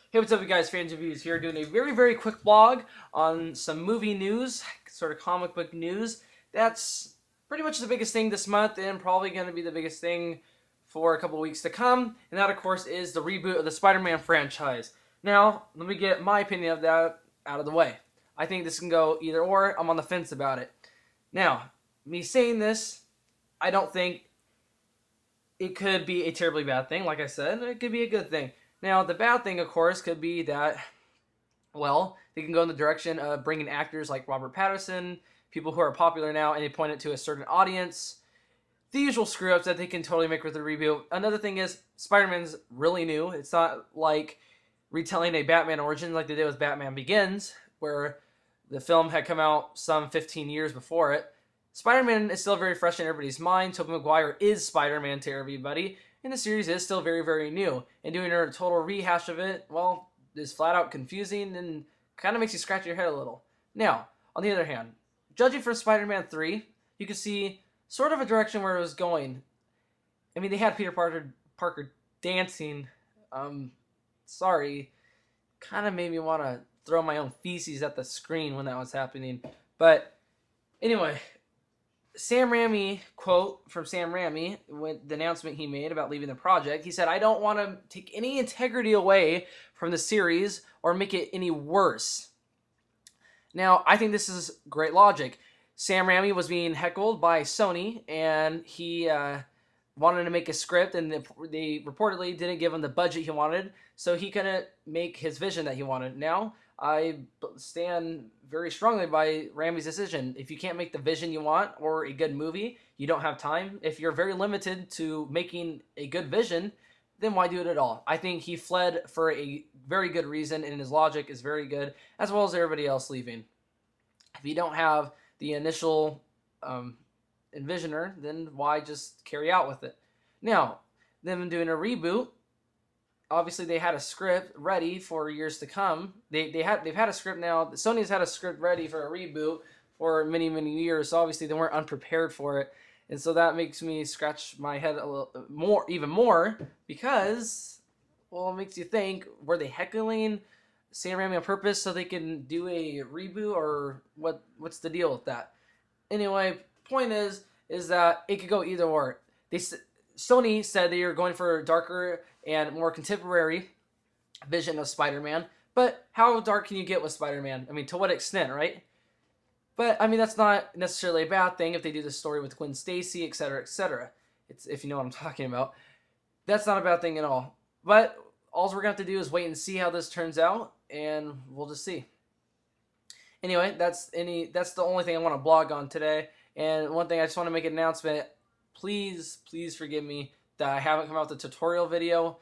Hey, what's up, you guys? Fans Reviews here, doing a very quick blog on some movie news, sort of comic book news. That's pretty much the biggest thing this month, and probably going to be the biggest thing for a couple weeks to come. And that, of course, is the reboot of the Spider-Man franchise. Now, let me get my opinion of that out of the way. I think this can go either or. I'm on the fence about it. Now, me saying this, I don't think it could be a terribly bad thing. Like I said, it could be a good thing. Now, the bad thing, of course, could be that, well, they can go in the direction of bringing actors like Robert Pattinson, people who are popular now, and they point it to a certain audience. The usual screw-ups that they can totally make with the reboot. Another thing is, Spider-Man's really new. It's not like retelling a Batman origin like they did with Batman Begins, where the film had come out some 15 years before it. Spider-Man is still very fresh in everybody's mind. Tobey Maguire is Spider-Man to everybody. And the series is still very new. And doing a total rehash of it, well, is flat out confusing and kind of makes you scratch your head a little. Now, on the other hand, judging from Spider-Man 3, you can see sort of a direction where it was going. I mean, they had Peter Parker dancing. Sorry. Kind of made me want to throw my own feces at the screen when that was happening. But anyway, Sam Raimi, quote from Sam Raimi, with the announcement he made about leaving the project, he said, "I don't want to take any integrity away from the series or make it any worse." Now, I think this is great logic. Sam Raimi was being heckled by Sony, and he wanted to make a script, and they reportedly didn't give him the budget he wanted, so he couldn't make his vision that he wanted. Now, I stand very strongly by Raimi's decision. If you can't make the vision you want or a good movie, you don't have time. If you're very limited to making a good vision, then why do it at all? I think he fled for a very good reason, and his logic is very good, as well as everybody else leaving. If you don't have the initial envisioner, then why just carry out with it? Now, them doing a reboot, obviously they had a script ready for years to come. They've had a script now. Sony's had a script ready for a reboot for many years. So obviously they weren't unprepared for it, and so that makes me scratch my head a little more, even more, because, well, it makes you think: were they heckling Sam Raimi on purpose so they can do a reboot, or what's the deal with that? Anyway, point is that it could go either or. Sony said they were going for a darker and more contemporary vision of Spider-Man, but how dark can you get with Spider-Man? I mean, to what extent, right? But I mean, that's not necessarily a bad thing if they do the story with Gwen Stacy, etc., etc. It's, if you know what I'm talking about, that's not a bad thing at all. But all we're gonna have to do is wait and see how this turns out, and we'll just see. Anyway, that's the only thing I want to blog on today. And one thing I just want to make an announcement. Please forgive me that I haven't come out with a tutorial video.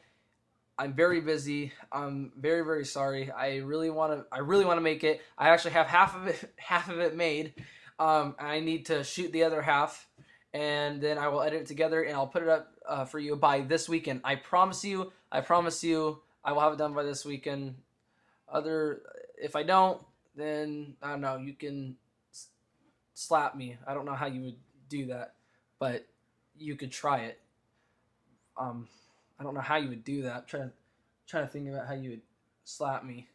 I'm very busy. I'm very sorry. I really want to make it. I actually have half of it made. I need to shoot the other half, and then I will edit it together, and I'll put it up for you by this weekend. I promise you. I will have it done by this weekend. If I don't, then I don't know. You can slap me. I don't know how you would do that, but you could try it. I don't know how you would do that. I'm trying to think about how you would slap me.